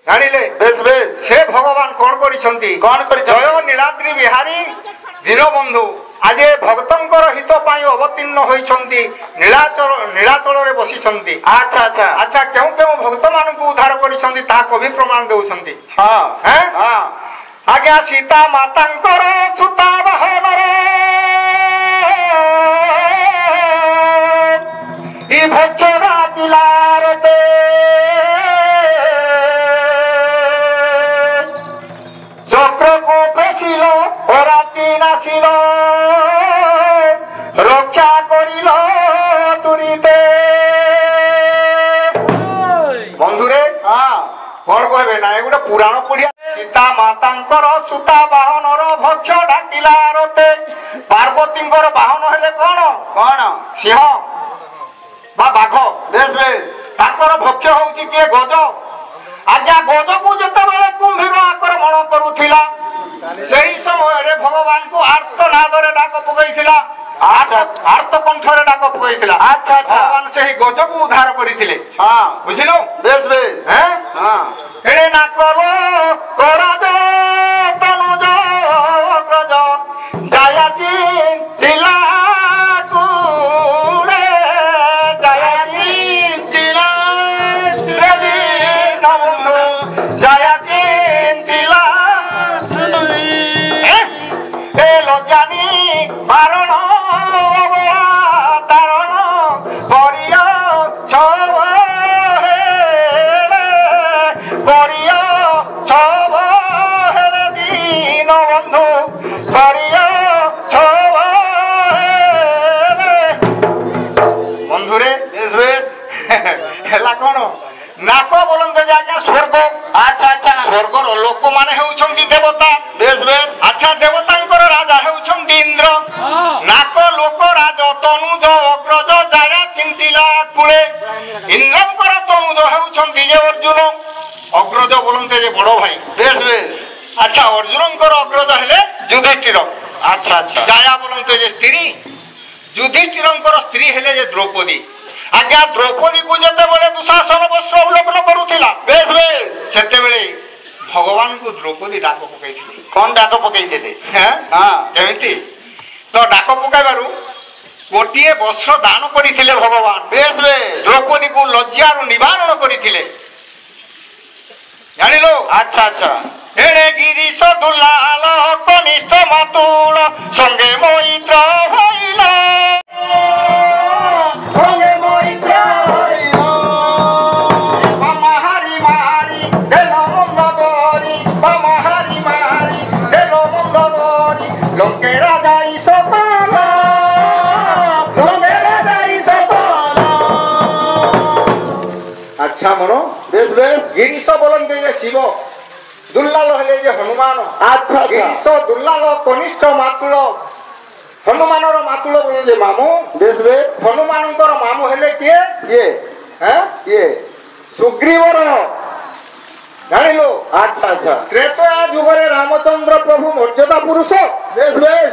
জানিলে বেশ বেশ সে ভগবান কোন করিছন্তি জয় নীলাদ্রি বিহারী দীনবন্ধু আজ ভক্তঙ্কর হিত পাই অবতীর্ণ হইছন্তি নীলাচଳରେ বসিছন্তি। আচ্ছা আচ্ছা আচ্ছা কেউ কেউ ভক্ত ମାନଙ୍କୁ উদ্ধার করিছন্তি ତାହା କବି ପ୍ରମାଣ ଦେଉଛନ୍ତି। ହଁ ହଁ ଆଜ୍ଞା ସୀତା ମାତାଙ୍କର ସୁତା ବାହନର ଇ ଭକ୍ଷରା ପିଲାର চক্রকু পেশিল ও রাতি নাসিল রক্ষা করিল তুরিতে। বন্ধুরে কଣ କହିବେ ନା ଏ ଗୋଟେ ପୁରାଣ ପଢିଆ ସୀତା ମାତାଙ୍କର ସୂତା ବାହନର ଭକ୍ଷ ଡାକିଲା ରତେ। ପାର୍ବତୀଙ୍କର ବାହନ ହେଲେ କଣ କଣ ସିଂହ ବା ବାଘ। ବେଶ ବେଶ ତାଙ୍କର ଭକ୍ଷ ହଉଛି କିଏ ଗଜ। ଆଜ୍ଞା ଗଜକୁ ଯେତେବେଳେ କୁମ୍ଭୀର ଆକ୍ରମଣ କରୁଥିଲା ସେହି ସମୟରେ ଭଗବାନଙ୍କୁ ଆର୍ତ୍ତନାଦରେ ଡାକ ପକାଇଥିଲା ଆର୍ତ୍ତ କଣ୍ଠରେ ଡାକ ପକାଇଥିଲା। ଆଚ୍ଛା ଆଚ୍ଛା ଭଗବାନ ସେହି ଗଜକୁ ଉଦ୍ଧାର କରିଥିଲେ। ହଁ ବୁଝିଲୁ ବେଶ ବେଶ ହଁ ଏଣେ ନାକର କରାଜ ତନୁଜ ଅଗ୍ରଜ ଯାୟାଚି ଥିଲା କୁଳେ ଯାୟାଚି ଥିଲା ଯାୟାଚି ଥିଲା ଏ ଲଜ୍ଜାନି ମାରଣ ତାରଣ କରିୟ ଛବ করিয় ছব হেলে দীন বন্ধু করিয় ছব বন্ধুরে বেশ বেশ হেলা কোন নাক বলন্তে যে আজ্ঞা স্বর্গ। আচ্ছা আচ্ছা স্বর্গর লোক মানে হেউছন্তি দেবতা। বেশ বেশ আচ্ছা দেবতাঙ্কর রাজা হেউছন্তি ইন্দ্র। নাক লোক রাজ তনুজ অগ্রজ জায়া চিন্তিলা কুলে। ইন্দ্রঙ্কর তনুজ হেউছন্তি যে অর্জুন। অগ্রজ বলতে যে বড় ভাই। বেশ বেশ আচ্ছা অর্জুনঙ্কর অগ্রজ হেলে যুধিষ্ঠির। আচ্ছা আচ্ছা জায়া বলতে যে স্ত্রী যুধিষ্ঠিরঙ্কর স্ত্রী হেলে যে দ্রৌপদী। আজ্ঞা দ্রৌপদী কু যেতেবেলে দুঃশাসন বস্ত্র অবলম্বন করুଥିଲା বেশ বেশ সেতেবেলে ভগবানଙ୍କୁ দ্রৌপদী ডাক ପକାଇଥିଲେ। কোন ডাক পকাইদেলে হ্যাঁ হ্যাঁ କେମିତି ତ ডাক ପକାଇବାରୁ ଗୋଟିଏ ବସ୍ତ୍ର ଦାନ କରିଥିଲେ ଭଗବାନ। বেশ বেশ ଦ୍ରୌପଦୀକୁ ଲଜ୍ଜାରୁ ନିବାରଣ କରିଥିଲେ। ଜାଣିଲୁ আচ্ছা আচ্ছা এড়ে গিরিশ দুলাল কনিষ্ঠ মাতুল সঙ্গে মৈত্র হইল সঙ্গে মৈত্র হইল বামাহারি মারি দেল মন্দ করি বামাহারি মারি দেল মন্দ করি লোকে রাজাই সকাল লোকে রাজাই সকাল। আচ্ছা মনো বেশ বেশ গিরিশ বলতে যে শিব দুর্লাল হলে যে হনুমান। আচ্ছা গিরিশ দুর্লাল কনিষ্ঠ মাতুল হনুমানর মাতুল বলে যে মামু। বেশ বেশ হনুমানଙ୍କର মামু হেলে কিଏ ইয়ে হ্যাঁ ইয়ে সুগ্রীবর। জানিলু আচ্ছা আচ্ছা ত্রেতয়া যুগরে রামচন্দ্র প্রভু মর্যাদা পুরুষ বেশ বেশ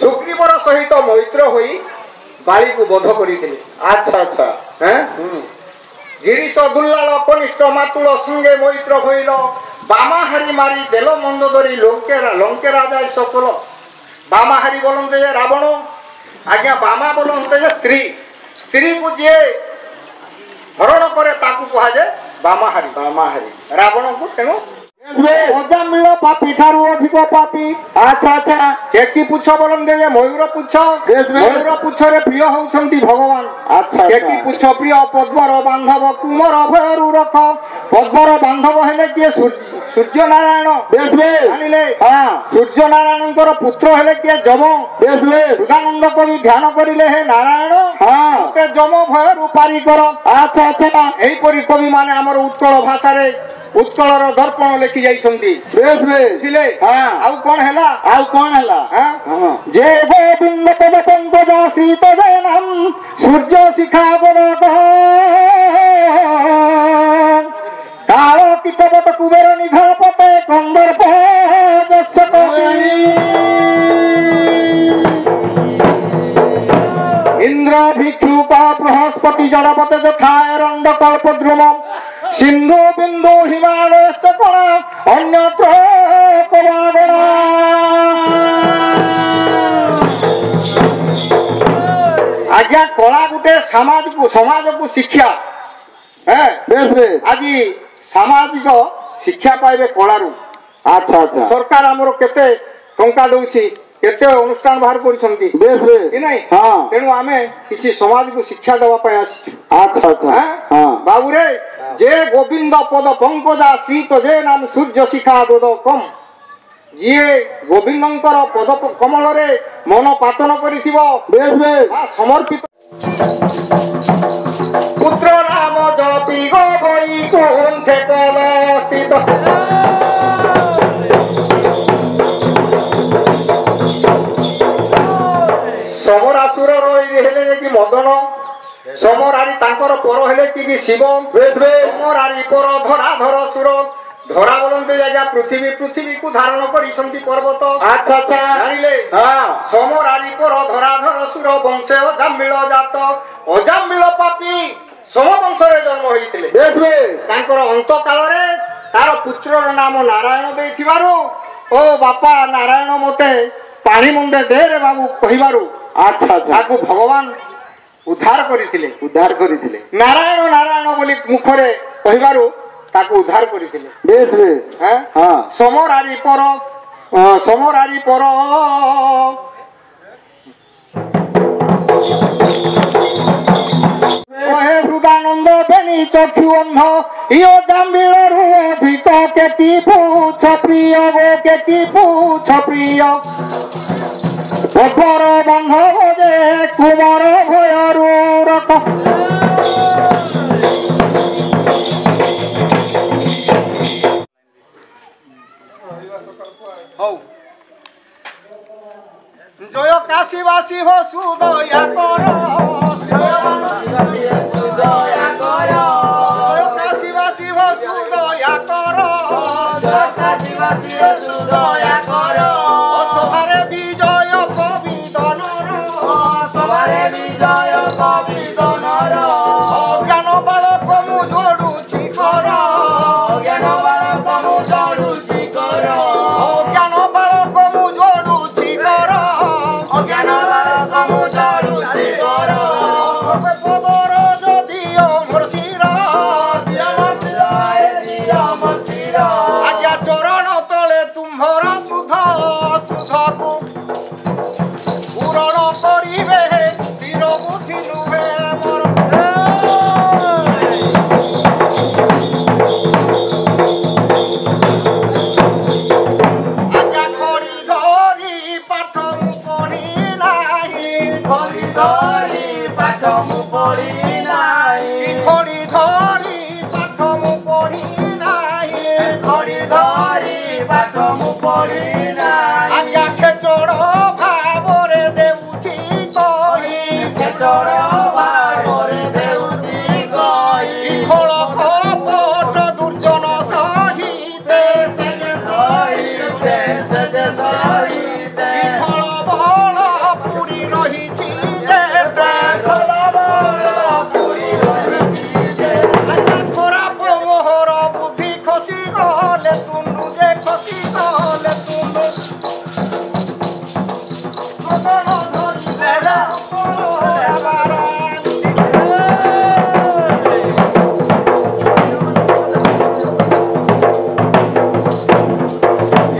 সুগ্রীবর সহিত মৈত্র হই বালিকু বধ করিଥିଲେ। আচ্ছা আচ্ছা হ্যাঁ গিরিশ দুর্লাল কনিষ্ঠ মাতুল সঙ্গে মৈত্র হইল বামাহারি মারি দেল মন্দ ধরি লঙ্কে রাজায় সকল। বামাহারি বলতে যে রাবণ। আজ্ঞা বামা বলতে যে স্ত্রী। স্ত্রীକୁ ଯିଏ হরণ করে তাକୁ କୁହାଯାଏ ବାମାହାରି। বামাহারি ରାବଣକୁ ତେଣୁ অজামিল পাপি ঠারু অধিক পাপি আচ্ছা আচ্ছা কেকি পুচ্ছ বলতে যে ময়ূর পুচ্ছ। বেশ, বেশ। ময়ূর পুচ্ছরে প্রিয় হউଛନ୍ତି ভগবান। আচ্ছা কেকি পুচ্ছ প্রিয় পদ্মর বান্ধব কুমর ভয়রু রখ। পদ্মর বান্ধব হেলে কিଏ সূর্য নারায়ণ। বেশ বেশ জানিলে হ্যাঁ সূর্য নারায়ণଙ୍କର পুত্র হেলে কিଏ যম। বেশ বেশ দুর্গানন্দ কবি ধ্যান করিলে হে নারায়ণ হ্যাঁ মতে যম ভয়রু পারি কর। আচ্ছা আচ্ছা এইপରି কবি মানে আমার উৎকল ভাষারে উৎকলর দর্পণ লেখি যাইଛନ୍ତି। বেশ বেশ বুঝিলে হ্যাঁ ଆଉ କଣ ହେଲା ଆଉ କଣ ହେଲା হ্যাঁ ହଁ যে গোবিন্দ তবে পঙ্কজা শীত নাম সূর্য শিখা বরদ কাল কীটবত কুবের নিঘর পতে কন্দর্প ইন্দ্র ভিক্ষুক বৃহস্পতি জড়পতে যথা রণ্ড কল্পদ্রুম সিন্ধু বিন্দু হিমালয় কণা অন্যত্র কলাগণা। আজ্ঞা কলা গোটে সমাজକୁ ଶିକ୍ଷା বেশ বেশ আଜି সামাজিক শিক্ষা পাইবে কলারু। আচ্ছা আচ্ছা সরকার আমার কেতে টঙ্কা দଉଛି কেতে অনুষ্ঠান বাহার করছেন বেশ বেশ কি নাই তেণু আমি কিছু সমাজକୁ শিক্ষা দেওয়া পাই আসছি। আচ্ছা আচ্ছা বাবুরে যে গোবিন্দ পদ পঙ্কজা শ্রীত যে নাম সূর্য শিখা দোদ কম ଯିଏ ଗୋବିନ୍ଦଙ୍କର ପଦ କମଳରେ ମନ ପାତନ କରିଥିବ ବେଶ ବେଶ ସମର୍ପିତ ପୁତ୍ର ନାମ ଜପି ଗଇ କୁଣ୍ଠେ କଲସ୍ଥିତ ସମରାସୁର ହେଲେ କି ମଦନ ସମରାରି ତାଙ୍କର ପର ହେଲେ କି ଶିବ ସମରାରି ପର ଧରାଧର ସୁର ଧରା ବୋଲନ୍ତି ଆଜ୍ଞା ପୃଥିବୀ ପୃଥିବୀକୁ ଧାରଣ କରିଛନ୍ତି ପର୍ବତ। ଆଚ୍ଛା ଆଚ୍ଛା ଜାଣିଲେ ସମରାରି ପର ଧରାଧର ସୁର ବଂଶେ ଅଜାମିଳ ଜାତ ଅଜାମିଳ ପାପି ସମ ବଂଶରେ ଜନ୍ମ ହୋଇଥିଲେ। ତାଙ୍କର ଅନ୍ତ କାଳରେ ତାର ପୁତ୍ରର ନାମ ନାରାୟଣ ଦେଇଥିବାରୁ ଓ ବାପା ନାରାୟଣ ମତେ ପାଣି ମୁଣ୍ଡେ ଦେ ରେ ବାବୁ କହିବାରୁ ଆଚ୍ଛା ତାକୁ ଭଗବାନ ଉଦ୍ଧାର କରିଥିଲେ ନାରାୟଣ ନାରାୟଣ ବୋଲି ମୁଖରେ କହିବାରୁ ତାକୁ ଉଦ୍ଧାର କରିଥିଲେ। ବେଶ ବେଶ ସମରାରି ପର ହୃଦାନନ୍ଦ ବେଣୀ ଚକ୍ଷୁ ଅନ୍ଧ ଇୟ ଜାମ୍ବିଳରୁ ଅଧିକ କେତି ପୁଛ ପ୍ରିୟ ଗୋ କେତି ପୁଛ ପ୍ରିୟ ଅପର ବାନ୍ଧବ ଯେ କୁମାର ଭୟରୁ ରଥ জয় কাশীবাসী হো সুদয়া কর জয় কাশীবাসী হো সুদয়া কর সভারে বিজয় কবি দনর অজ্ঞান বালক মু যোড়ুছি কর অজ্ঞান বালক মু যোড়ুছি কর পদর যদি অমর শির আজ্ঞা চরণ তলে তুম্ভর সুধকু পূরণ করিবে তীর বুদ্ধি নুহে মর আজ্ঞা খড়ি ধরি পাঠ মু পড়ি নাই খড়ি ধরি পাঠ মু পড়ি নাই খড়ি ধরি পাঠ মু পড়ি নাই খড়ি ধরি পাঠ মু পড়ি নাই আজ্ঞা খেচড় ভাবরে দেউছি কই খেচড় ভাবরে দেউছি কই খোল খপট দুর্জন সহিতে সেজে সহিতে সেজে সহিতে খোল বল পুরি রহিছি যেতে খোল বল পুরি রহিছি যেতে খরাপ মোহর বুদ্ধি খসি গলে তুন্ডু যে খসি গলে তুন্ডু মদন ধরি বেড়া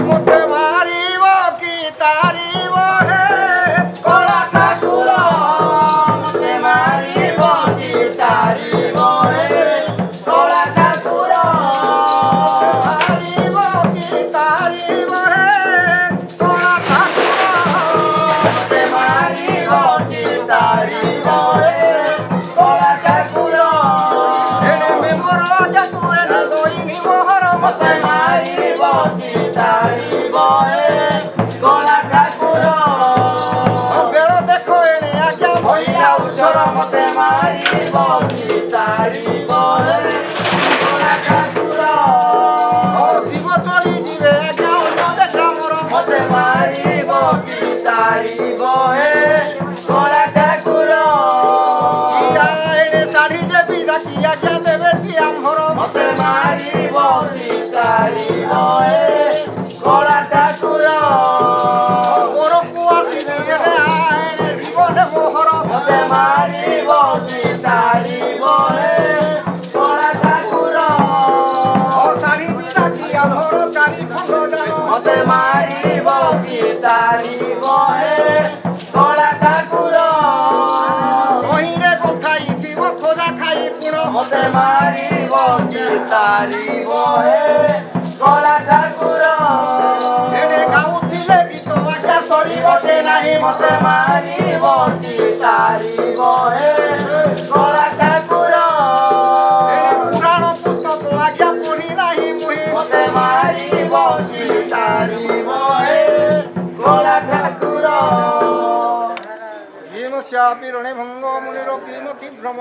মতে মারিব কি তারিব হে কলা ঠাকুর মতে মারিব কি তারিব হে কলা ঠাকুর মারিব কি তারিব হে কলা ঠাকুর মতে মারিব কি তারিব হে কলা ঠাকুর এনে মেমর যাতু এনে দইনি মোহর মতে মারিব কি তারিব হে কলা ঠাকুর বেড় দেখো এনে আজ্ঞা ভইলা উজ্জ্বল মতে মারিব কি তারিব হে কলা ঠাকুর শিব চলি ଯିବେ আজ্ঞা অন্য দেখা মোর মতে মারিব কি তারিব হে কলা ঠাকুর এনে শাড়ি যে বিদা কি আজ্ঞা দেবে কি আমর মতে ତାରିବ କଳା ଠାକୁର ଘରକୁ ଆସିଲେ ଜୀବନ ମୋହର ମତେ ମାରିବ ତାରିବ କଳା ଠାକୁର ଚାରି ପିତା କି ଆମର ଚାରି ଖଣ୍ଡ ଜାନ ମତେ ମାରିବ ତାରିବ କଳା ଠାକୁର ବହିରେ ଗୋଠାଇଥିବ ଖୋଜା ଖାଇ ପୁଣ ମତେ ମାରିବ ତାରିବ କଳା ଠାକୁର ଏଣେ ଗାଉଥିଲେ ଗୀତ ଆଜ୍ଞା ସରିବ ମତେ ନାହିଁ ମତେ ମାରିବ ତାରିବ କଳା ଠାକୁର ପୁରାଣ ପୁସ୍ତକ ଆଜ୍ଞା ପଢି ନାହିଁ ମୁହିଁ ମତେ ମାରିବ ତାରିବ କଳା ଠାକୁର ଭୀମ ଶ୍ୟାପିରଣେ ଭଙ୍ଗ ମୁନିର ଭୀମ କି ଭ୍ରମ